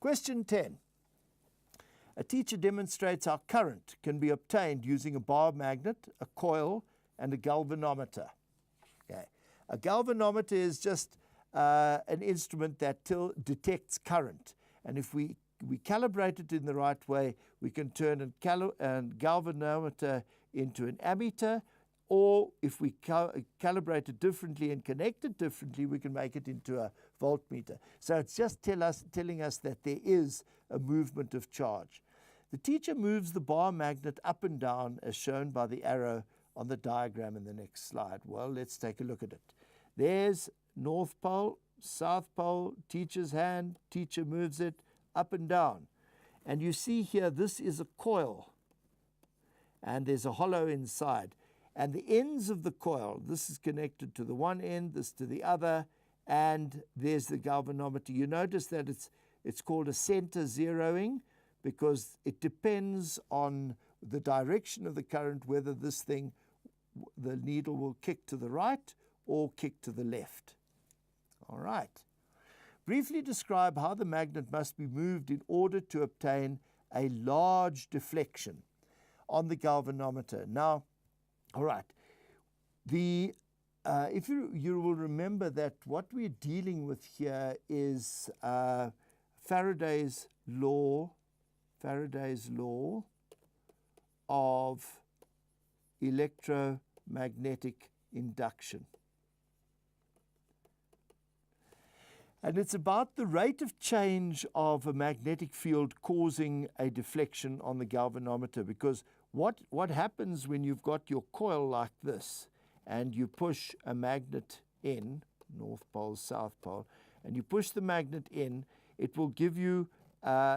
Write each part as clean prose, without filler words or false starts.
Question 10. A teacher demonstrates how current can be obtained using a bar magnet, a coil, and a galvanometer. Okay. A galvanometer is just an instrument that detects current. And if we calibrate it in the right way, we can turn a galvanometer into an ammeter, or if we calibrate it differently and connect it differently, we can make it into a voltmeter. So it's just telling us that there is a movement of charge. The teacher moves the bar magnet up and down as shown by the arrow on the diagram in the next slide. Well, let's take a look at it. There's North Pole, South Pole, teacher's hand, teacher moves it up and down. And you see here, this is a coil, and there's a hollow inside. And the ends of the coil, this is connected to the one end, this to the other, and there's the galvanometer. You notice that it's called a center zeroing because it depends on the direction of the current, whether this thing, the needle will kick to the right or kick to the left. All right. Briefly describe how the magnet must be moved in order to obtain a large deflection on the galvanometer. Now, all right, if you will remember that what we're dealing with here is Faraday's law of electromagnetic induction. And it's about the rate of change of a magnetic field causing a deflection on the galvanometer, because what happens when you've got your coil like this and you push a magnet in, North Pole, South Pole, and you push the magnet in, it will give you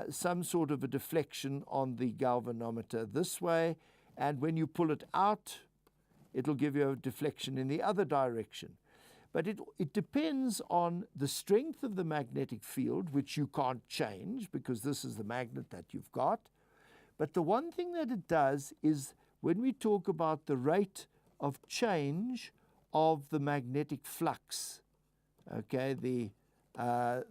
some sort of a deflection on the galvanometer this way, and when you pull it out, it'll give you a deflection in the other direction. But it depends on the strength of the magnetic field, which you can't change because this is the magnet that you've got. But the one thing that it does is when we talk about the rate of change of the magnetic flux, okay, the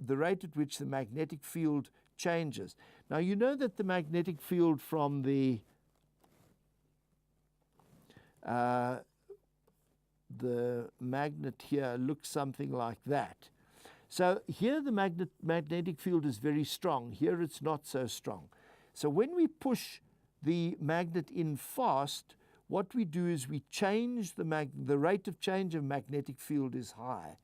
rate at which the magnetic field changes. Now, you know that the magnetic field from the magnet here looks something like that. So here the magnetic field is very strong. Here it's not so strong. So when we push the magnet in fast, what we do is we change the rate of change of magnetic field is high.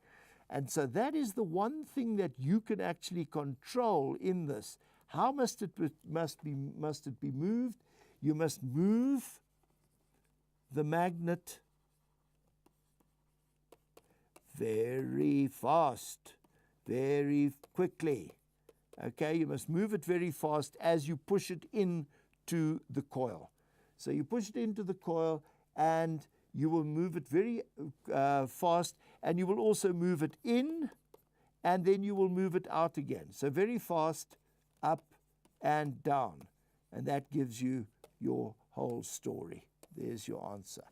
And so that is the one thing that you can actually control in this. How must it be moved? You must move the magnet very fast, very quickly. Okay, you must move it very fast as you push it into the coil. So you push it into the coil and you will move it very fast, and you will also move it in, and then you will move it out again. So very fast, up and down. And that gives you your whole story. There's your answer.